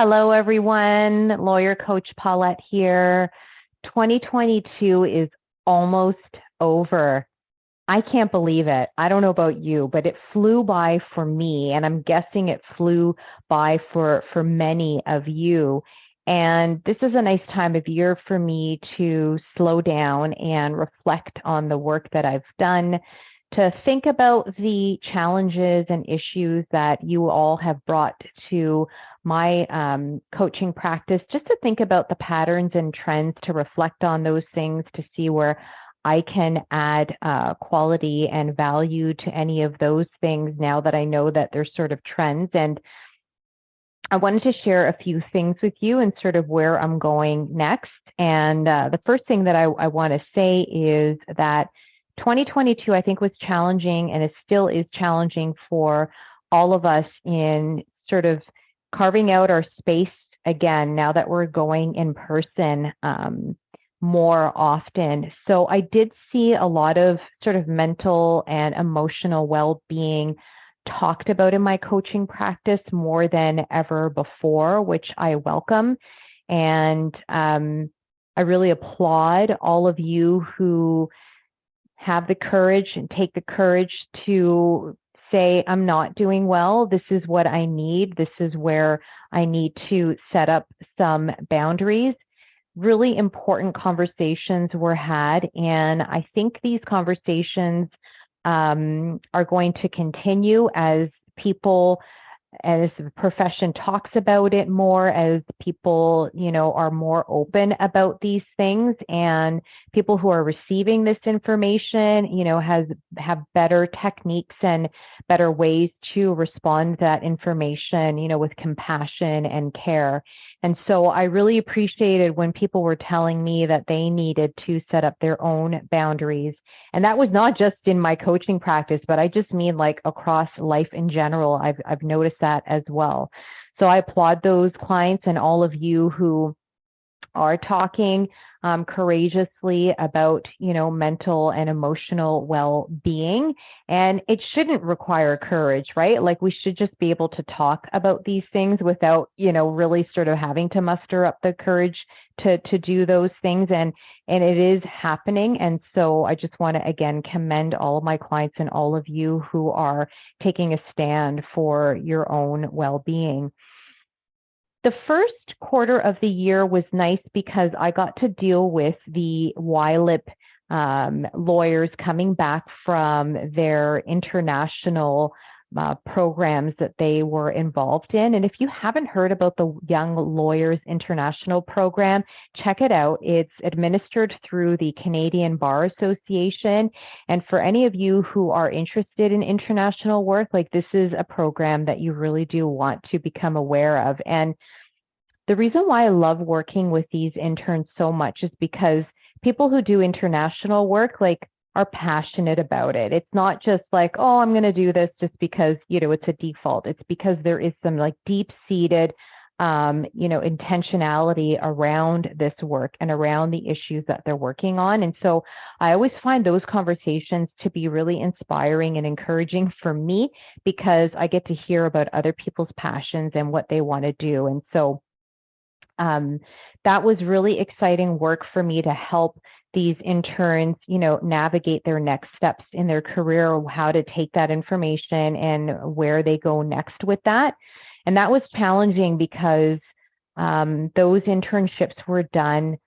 Hello, everyone. Lawyer Coach Paulette here. 2022 is almost over. I can't believe it. I don't know about you, but it flew by for me, and I'm guessing it flew by for many of you. And this is a nice time of year for me to slow down and reflect on the work that I've done, to think about the challenges and issues that you all have brought to my coaching practice, just to think about the patterns and trends, to reflect on those things, to see where I can add quality and value to any of those things now that I know that there's sort of trends. And I wanted to share a few things with you and sort of where I'm going next. And the first thing that I want to say is that 2022, I think, was challenging, and it still is challenging for all of us in sort of carving out our space again, now that we're going in person more often. So I did see a lot of sort of mental and emotional well-being talked about in my coaching practice more than ever before, which I welcome. And I really applaud all of you who have the courage and take the courage to say, I'm not doing well. This is what I need. This is where I need to set up some boundaries. Really important conversations were had. And I think these conversations are going to continue as people, as the profession talks about it more, as people, are more open about these things, and people who are receiving this information, have better techniques and better ways to respond to that information, with compassion and care. And so I really appreciated when people were telling me that they needed to set up their own boundaries. And that was not just in my coaching practice, but I just mean like across life in general. I've noticed that as well. So I applaud those clients and all of you who are talking courageously about, mental and emotional well-being. And it shouldn't require courage, right? Like, we should just be able to talk about these things without, really sort of having to muster up the courage to do those things. And it is happening. And so I just want to, again, commend all of my clients and all of you who are taking a stand for your own well-being. The first quarter of the year was nice because I got to deal with the YLIP lawyers coming back from their international programs that they were involved in. And if you haven't heard about the Young Lawyers International Program, check it out. It's administered through the Canadian Bar Association. And for any of you who are interested in international work, like, this is a program that you really do want to become aware of. And the reason why I love working with these interns so much is because people who do international work, are passionate about it. It's not just like, oh, I'm going to do this just because, it's a default. It's because there is some deep-seated, intentionality around this work and around the issues that they're working on. And so I always find those conversations to be really inspiring and encouraging for me, because I get to hear about other people's passions and what they want to do. And so that was really exciting work for me, to help these interns, navigate their next steps in their career, how to take that information and where they go next with that. And that was challenging because those internships were done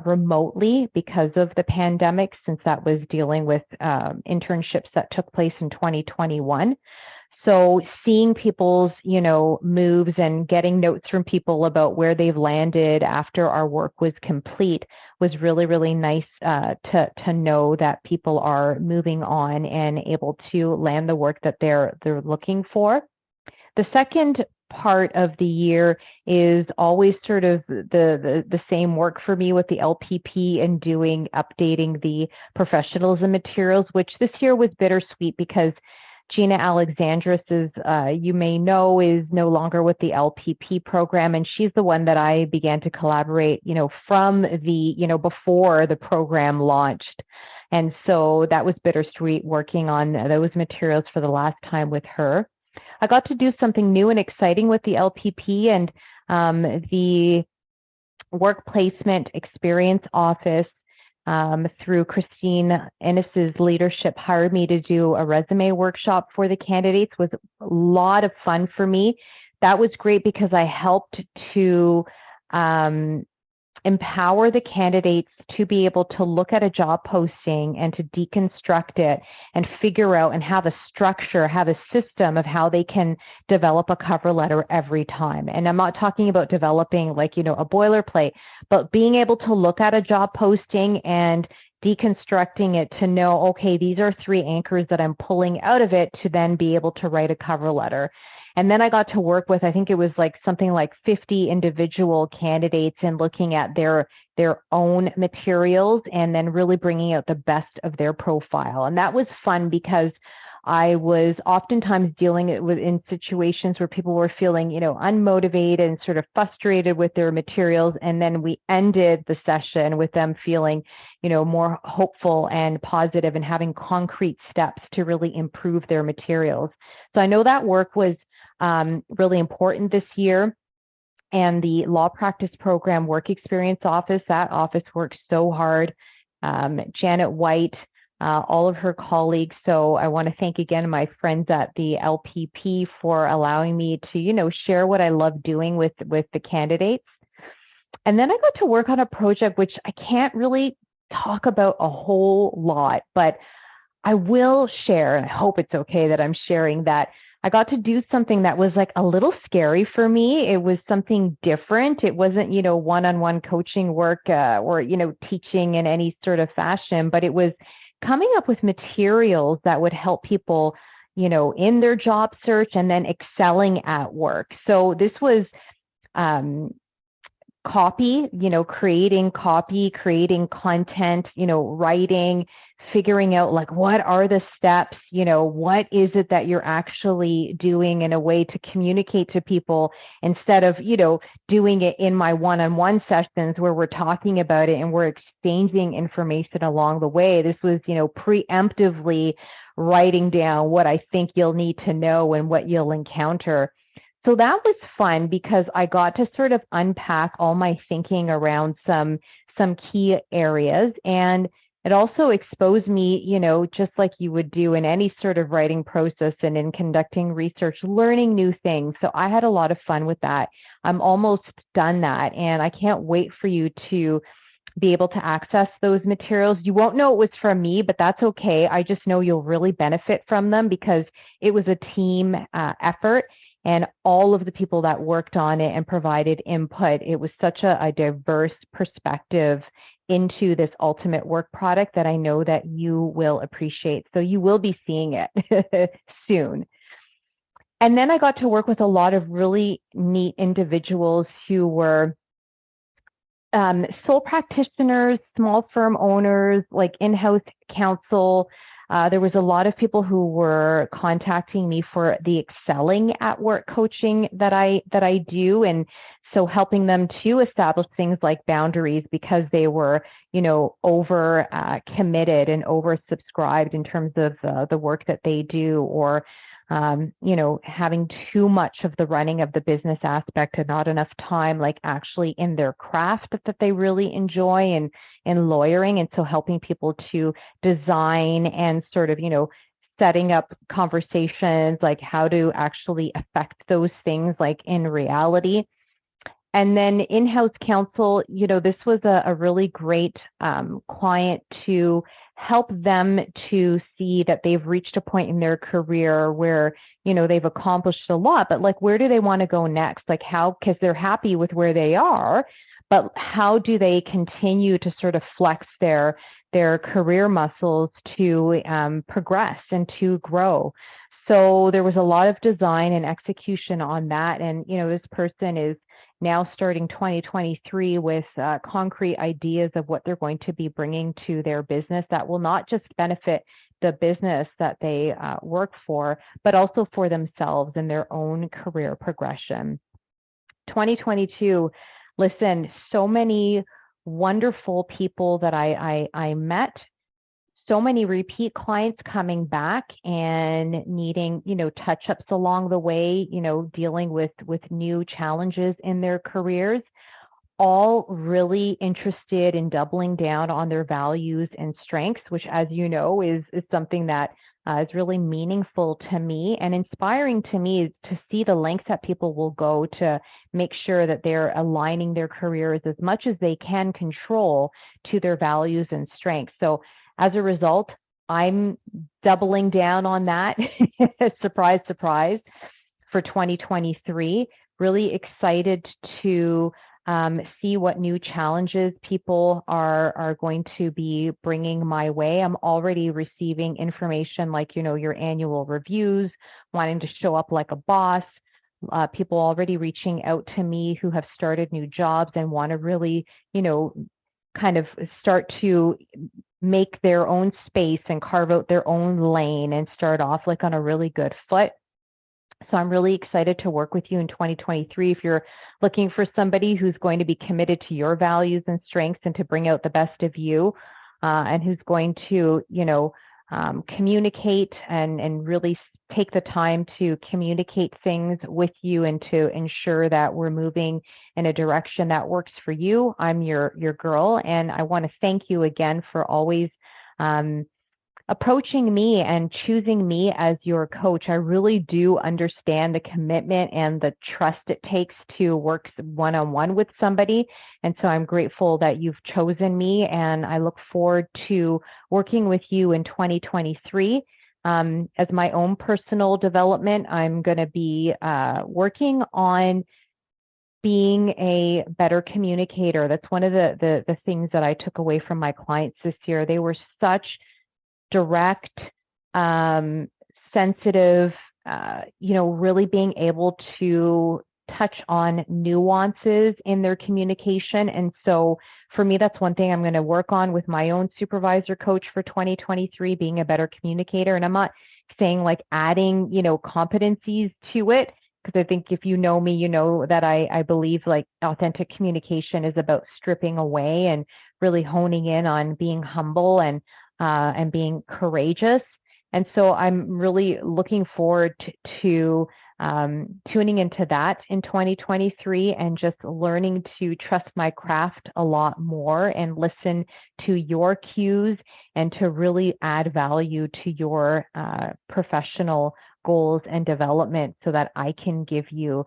remotely because of the pandemic, since that was dealing with internships that took place in 2021. So seeing people's, moves and getting notes from people about where they've landed after our work was complete was really, really nice to know that people are moving on and able to land the work that they're looking for. The second part of the year is always sort of the same work for me with the LPP and updating the professionalism materials, which this year was bittersweet because Gina Alexandris is, you may know, is no longer with the LPP program. And she's the one that I began to collaborate, from the, before the program launched. And so that was bittersweet working on those materials for the last time with her. I got to do something new and exciting with the LPP, and the Work Placement Experience Office, through Christine Ennis's leadership, hired me to do a resume workshop for the candidates. It was a lot of fun for me. That was great because I helped to empower the candidates to be able to look at a job posting and to deconstruct it and figure out and have a structure, have a system of how they can develop a cover letter every time. And I'm not talking about developing like, a boilerplate, but being able to look at a job posting and deconstructing it to know, okay, these are 3 anchors that I'm pulling out of it to then be able to write a cover letter. And then I got to work with, I think it was like something like 50 individual candidates and looking at their own materials and then really bringing out the best of their profile. And that was fun because I was oftentimes dealing with in situations where people were feeling, unmotivated and sort of frustrated with their materials. And then we ended the session with them feeling, more hopeful and positive and having concrete steps to really improve their materials. So I know that work was really important this year. And the Law Practice Program Work Experience Office, that office worked so hard. Janet White, all of her colleagues. So I want to thank again my friends at the LPP for allowing me to, share what I love doing with the candidates. And then I got to work on a project which I can't really talk about a whole lot, but I will share, and I hope it's okay that I'm sharing that I got to do something that was like a little scary for me. It was something different. It wasn't, one-on-one coaching work or, teaching in any sort of fashion, but it was coming up with materials that would help people, in their job search and then excelling at work. So this was copy, creating copy, creating content, writing, figuring out like what are the steps, what is it that you're actually doing in a way to communicate to people instead of, doing it in my one-on-one sessions where we're talking about it and we're exchanging information along the way. This was, preemptively writing down what I think you'll need to know and what you'll encounter. So that was fun because I got to sort of unpack all my thinking around some key areas, and it also exposed me, just like you would do in any sort of writing process and in conducting research, learning new things. So I had a lot of fun with that. I'm almost done that, and I can't wait for you to be able to access those materials. You won't know it was from me, but that's okay. I just know you'll really benefit from them because it was a team effort. And all of the people that worked on it and provided input, it was such a diverse perspective into this ultimate work product that I know that you will appreciate. So you will be seeing it soon. And then I got to work with a lot of really neat individuals who were sole practitioners, small firm owners, like in-house counsel. There was a lot of people who were contacting me for the excelling at work coaching that I do, and so helping them to establish things like boundaries because they were, over committed and oversubscribed in terms of the work that they do, or having too much of the running of the business aspect and not enough time, like actually in their craft that they really enjoy and in lawyering. And so helping people to design and sort of, setting up conversations, like how to actually affect those things like in reality. And then in-house counsel, this was a really great client to help them to see that they've reached a point in their career where, they've accomplished a lot, but like, where do they want to go next? Like how, because they're happy with where they are, but how do they continue to sort of flex their career muscles to progress and to grow? So there was a lot of design and execution on that. And, this person is now starting 2023 with concrete ideas of what they're going to be bringing to their business that will not just benefit the business that they work for, but also for themselves and their own career progression. 2022, listen, so many wonderful people that I met, so many repeat clients coming back and needing, touch-ups along the way, dealing with new challenges in their careers, all really interested in doubling down on their values and strengths, which, as you know, is something that is really meaningful to me and inspiring to me to see the lengths that people will go to make sure that they're aligning their careers as much as they can control to their values and strengths. So as a result, I'm doubling down on that. Surprise, surprise, for 2023. Really excited to see what new challenges people are going to be bringing my way. I'm already receiving information like, your annual reviews, wanting to show up like a boss, people already reaching out to me who have started new jobs and want to really, kind of start to make their own space and carve out their own lane and start off like on a really good foot. So I'm really excited to work with you in 2023. If you're looking for somebody who's going to be committed to your values and strengths and to bring out the best of you, and who's going to, communicate and really take the time to communicate things with you and to ensure that we're moving in a direction that works for you, I'm your girl. And I want to thank you again for always approaching me and choosing me as your coach. I really do understand the commitment and the trust it takes to work one-on-one with somebody. And so I'm grateful that you've chosen me, and I look forward to working with you in 2023. As my own personal development, I'm going to be working on being a better communicator. That's one of the things that I took away from my clients this year. They were such direct, sensitive, really being able to touch on nuances in their communication. And so for me, that's one thing I'm going to work on with my own supervisor coach for 2023, being a better communicator. And I'm not saying like adding, competencies to it, because I think if you know me, you know that I believe like authentic communication is about stripping away and really honing in on being humble and being courageous. And so I'm really looking forward to tuning into that in 2023 and just learning to trust my craft a lot more and listen to your cues and to really add value to your professional goals and development so that I can give you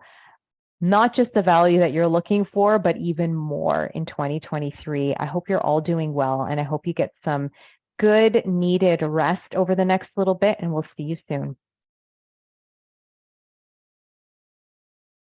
not just the value that you're looking for, but even more in 2023. I hope you're all doing well, and I hope you get some good needed rest over the next little bit, and we'll see you soon.